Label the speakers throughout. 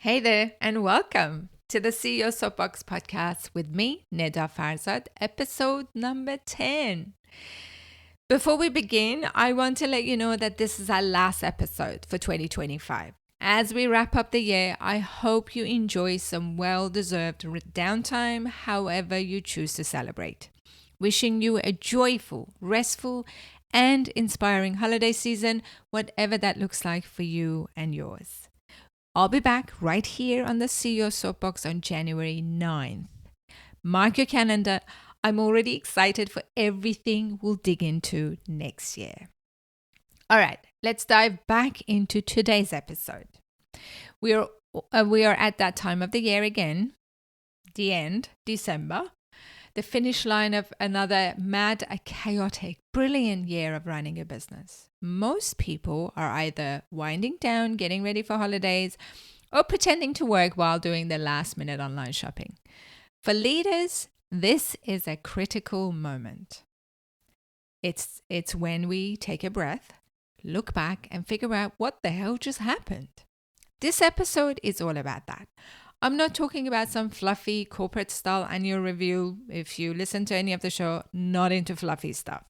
Speaker 1: Hey there, and welcome to the CEO Soapbox podcast with me, Neda Farzad, episode number 10. Before we begin, I want to let you know that this is our last episode for 2025. As we wrap up the year, I hope you enjoy some well deserved downtime, however you choose to celebrate. Wishing you a joyful, restful, and inspiring holiday season, whatever that looks like for you and yours. I'll be back right here on the CEO Soapbox on January 9th. Mark your calendar. I'm already excited for everything we'll dig into next year. All right, let's dive back into today's episode. We are at that time of the year again, the end, December, the finish line of another mad, chaotic, brilliant year of running a business. Most people are either winding down, getting ready for holidays, or pretending to work while doing their last minute online shopping. For leaders, this is a critical moment. It's when we take a breath, look back, and figure out what the hell just happened. This episode is all about that. I'm not talking about some fluffy corporate style annual review. If you listen to any of the show, not into fluffy stuff.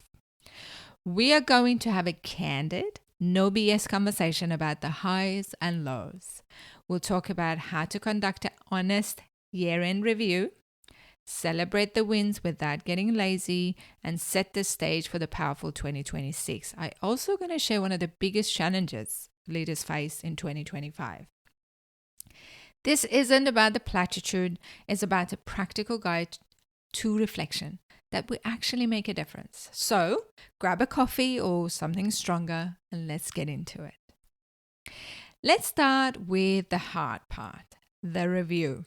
Speaker 1: We are going to have a candid, no BS conversation about the highs and lows. We'll talk about how to conduct an honest year-end review, celebrate the wins without getting lazy, and set the stage for the powerful 2026. I'm also going to share one of the biggest challenges leaders face in 2025. This isn't about the platitude, it's about a practical guide to reflection that will actually make a difference. So grab a coffee or something stronger and let's get into it. Let's start with the hard part, the review.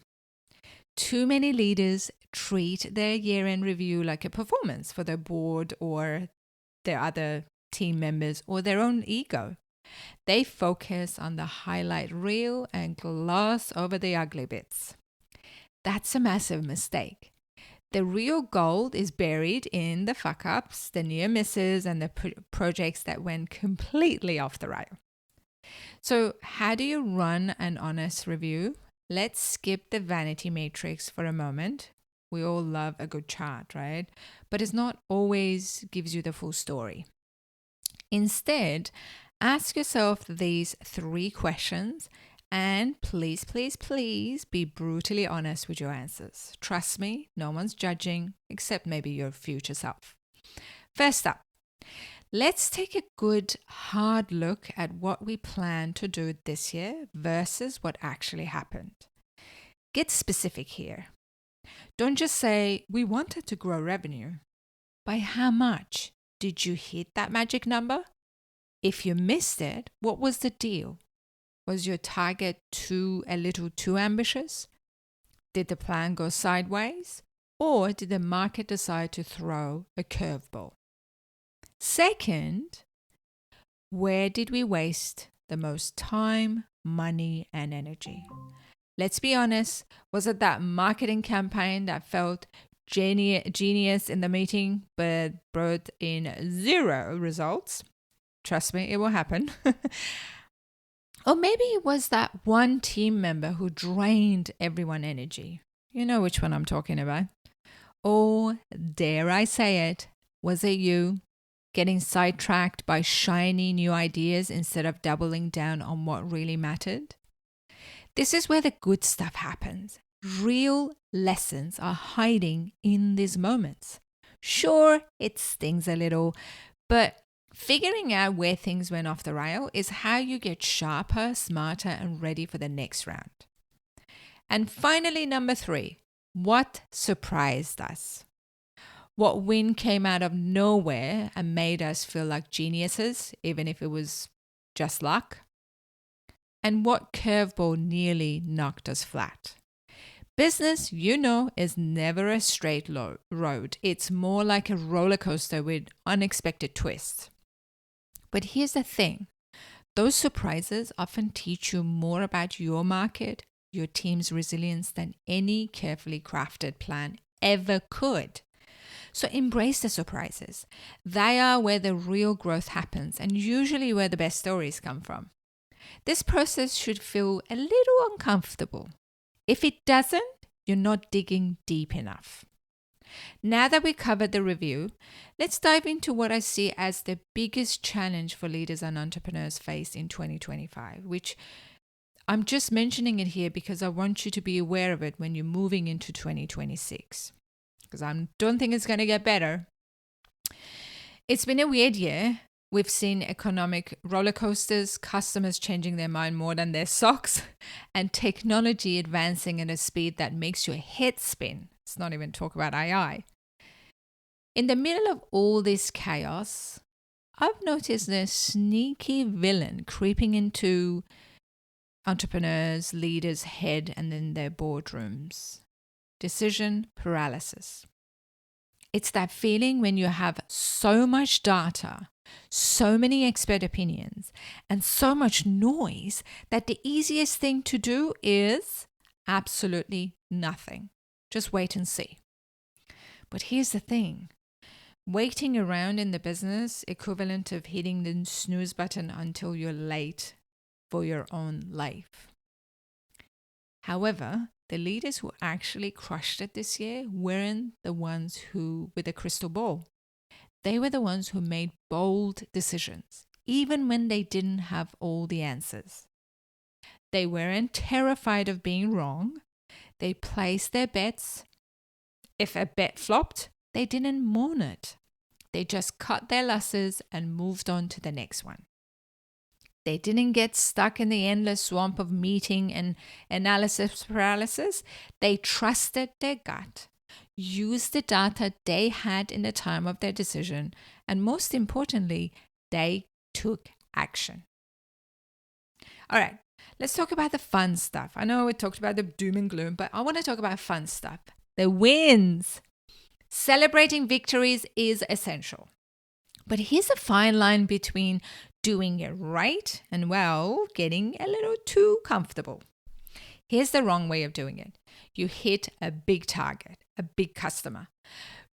Speaker 1: Too many leaders treat their year-end review like a performance for their board or their other team members or their own ego. They focus on the highlight reel and gloss over the ugly bits. That's a massive mistake. The real gold is buried in the fuck-ups, the near misses, and the projects that went completely off the rail. So how do you run an honest review? Let's skip the vanity matrix for a moment. We all love a good chart, right? But it's not always gives you the full story. Instead, ask yourself these 3 questions and please, please, please be brutally honest with your answers. Trust me, no one's judging except maybe your future self. First up, let's take a good hard look at what we plan to do this year versus what actually happened. Get specific here. Don't just say, we wanted to grow revenue. By how much? Did you hit that magic number? If you missed it, what was the deal? Was your target a little too ambitious? Did the plan go sideways? Or did the market decide to throw a curveball? Second, where did we waste the most time, money, and energy? Let's be honest, was it that marketing campaign that felt genius in the meeting but brought in 0 results? Trust me, it will happen. Or maybe it was that one team member who drained everyone's energy. You know which one I'm talking about. Or, dare I say it, was it you getting sidetracked by shiny new ideas instead of doubling down on what really mattered? This is where the good stuff happens. Real lessons are hiding in these moments. Sure, it stings a little, but figuring out where things went off the rail is how you get sharper, smarter, and ready for the next round. And finally, number 3, what surprised us? What win came out of nowhere and made us feel like geniuses, even if it was just luck? And what curveball nearly knocked us flat? Business, is never a straight road. It's more like a roller coaster with unexpected twists. But here's the thing. Those surprises often teach you more about your market, your team's resilience than any carefully crafted plan ever could. So embrace the surprises. They are where the real growth happens and usually where the best stories come from. This process should feel a little uncomfortable. If it doesn't, you're not digging deep enough. Now that we covered the review, let's dive into what I see as the biggest challenge for leaders and entrepreneurs face in 2025, which I'm just mentioning it here because I want you to be aware of it when you're moving into 2026, because I don't think it's going to get better. It's been a weird year. We've seen economic roller coasters, customers changing their mind more than their socks, and technology advancing at a speed that makes your head spin. Let's not even talk about AI. In the middle of all this chaos, I've noticed a sneaky villain creeping into entrepreneurs, leaders' head and in their boardrooms. Decision paralysis. It's that feeling when you have so much data, so many expert opinions, and so much noise that the easiest thing to do is absolutely nothing. Just wait and see. But here's the thing. Waiting around in the business equivalent of hitting the snooze button until you're late for your own life. However, the leaders who actually crushed it this year weren't the ones who with a crystal ball. They were the ones who made bold decisions, even when they didn't have all the answers. They weren't terrified of being wrong. They placed their bets. If a bet flopped, they didn't mourn it. They just cut their losses and moved on to the next one. They didn't get stuck in the endless swamp of meeting and analysis paralysis. They trusted their gut, used the data they had in the time of their decision, and most importantly, they took action. All right, let's talk about the fun stuff. I know we talked about the doom and gloom, but I want to talk about fun stuff. The wins. Celebrating victories is essential. But here's a fine line between doing it right and, well, getting a little too comfortable. Here's the wrong way of doing it. You hit a big target, a big customer,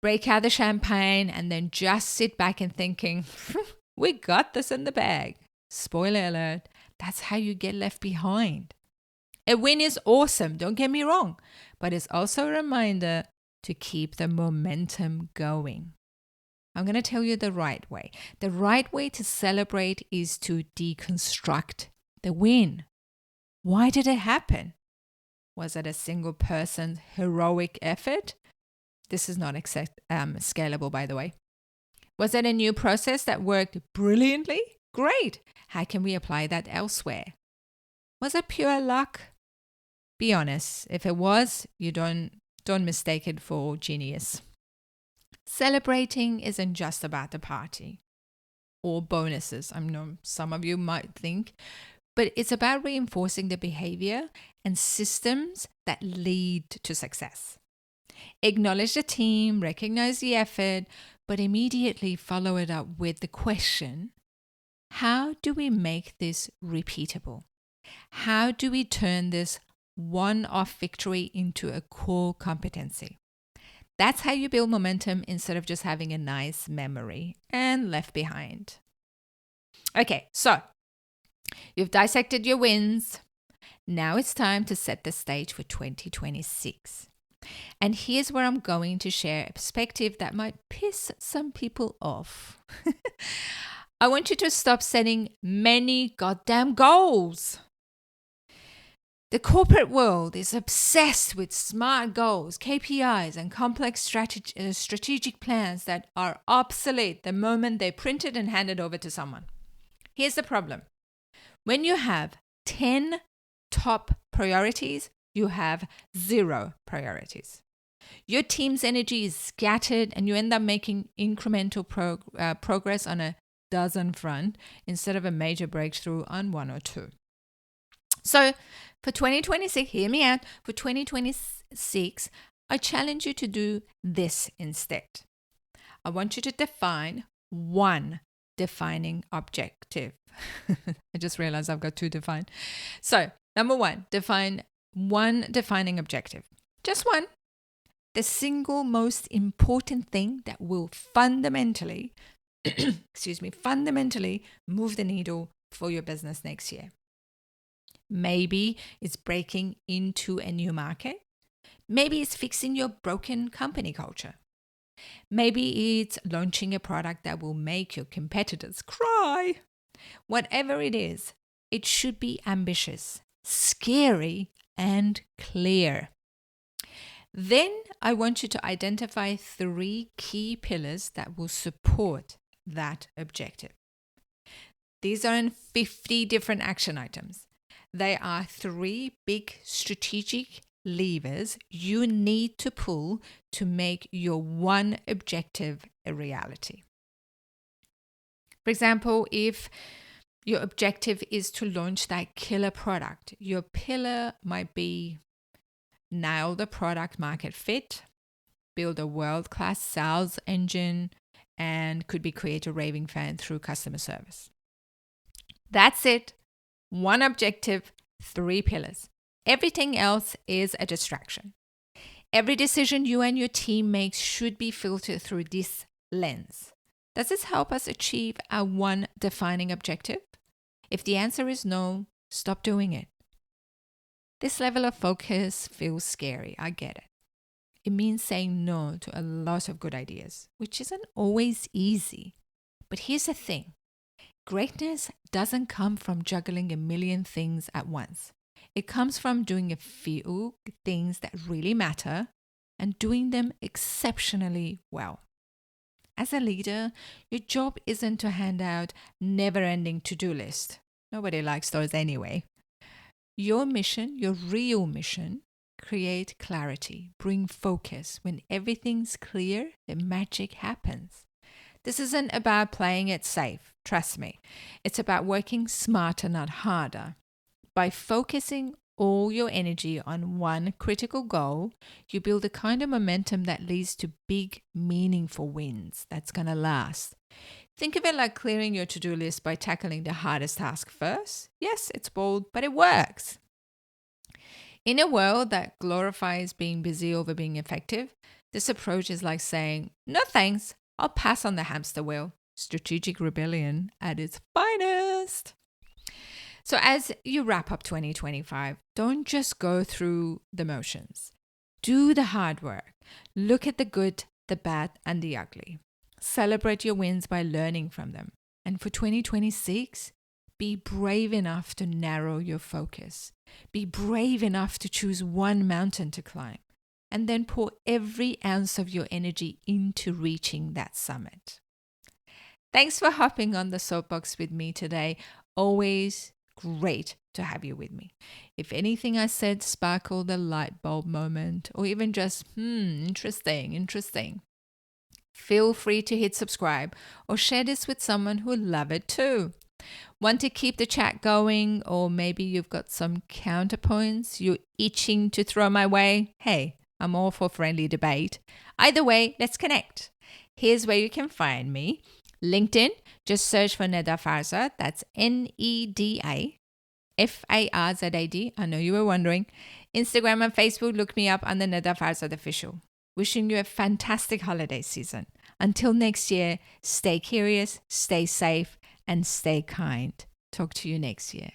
Speaker 1: break out the champagne, and then just sit back and thinking, we got this in the bag. Spoiler alert, that's how you get left behind. A win is awesome, don't get me wrong, but it's also a reminder to keep the momentum going. I'm going to tell you the right way. The right way to celebrate is to deconstruct the win. Why did it happen? Was it a single person's heroic effort? This is not scalable, by the way. Was it a new process that worked brilliantly? Great. How can we apply that elsewhere? Was it pure luck? Be honest. If it was, you don't mistake it for genius. Celebrating isn't just about the party or bonuses. I know some of you might think, but it's about reinforcing the behavior and systems that lead to success. Acknowledge the team, recognize the effort, but immediately follow it up with the question, how do we make this repeatable? How do we turn this one-off victory into a core competency? That's how you build momentum instead of just having a nice memory and left behind. Okay, so you've dissected your wins. Now it's time to set the stage for 2026. And here's where I'm going to share a perspective that might piss some people off. I want you to stop setting many goddamn goals. The corporate world is obsessed with smart goals, KPIs, and complex strategic plans that are obsolete the moment they're printed and handed over to someone. Here's the problem. When you have 10 top priorities, you have 0 priorities. Your team's energy is scattered and you end up making incremental progress on a dozen front instead of a major breakthrough on 1 or 2. So for 2026, hear me out, for 2026, I challenge you to do this instead. I want you to define one defining objective. I just realized I've got 2 defined. So number 1, define one defining objective. Just one. The single most important thing that will fundamentally, fundamentally move the needle for your business next year. Maybe it's breaking into a new market. Maybe it's fixing your broken company culture. Maybe it's launching a product that will make your competitors cry. Whatever it is, it should be ambitious, scary, and clear. Then I want you to identify 3 key pillars that will support that objective. These are in 50 different action items. They are 3 big strategic levers you need to pull to make your one objective a reality. For example, if your objective is to launch that killer product, your pillar might be nail the product market fit, build a world-class sales engine, and could be create a raving fan through customer service. That's it. One objective, 3 pillars. Everything else is a distraction. Every decision you and your team make should be filtered through this lens. Does this help us achieve our one defining objective? If the answer is no, stop doing it. This level of focus feels scary, I get it. It means saying no to a lot of good ideas, which isn't always easy. But here's the thing. Greatness doesn't come from juggling a million things at once. It comes from doing a few things that really matter and doing them exceptionally well. As a leader, your job isn't to hand out never-ending to-do lists. Nobody likes those anyway. Your mission, your real mission, create clarity, bring focus. When everything's clear, the magic happens. This isn't about playing it safe, trust me. It's about working smarter, not harder. By focusing all your energy on one critical goal, you build a kind of momentum that leads to big, meaningful wins that's going to last. Think of it like clearing your to-do list by tackling the hardest task first. Yes, it's bold, but it works. In a world that glorifies being busy over being effective, this approach is like saying, no thanks, I'll pass on the hamster wheel. Strategic rebellion at its finest. So as you wrap up 2025, don't just go through the motions. Do the hard work. Look at the good, the bad, and the ugly. Celebrate your wins by learning from them. And for 2026, be brave enough to narrow your focus. Be brave enough to choose one mountain to climb. And then pour every ounce of your energy into reaching that summit. Thanks for hopping on the soapbox with me today. Always great to have you with me. If anything I said sparkled a light bulb moment or even just, interesting, feel free to hit subscribe or share this with someone who will love it too. Want to keep the chat going, or maybe you've got some counterpoints you're itching to throw my way? Hey, I'm all for friendly debate. Either way, let's connect. Here's where you can find me. LinkedIn, just search for Neda Farzad. That's Neda Farzad. I know you were wondering. Instagram and Facebook, look me up under Neda Farzad Official. Wishing you a fantastic holiday season. Until next year, stay curious, stay safe, and stay kind. Talk to you next year.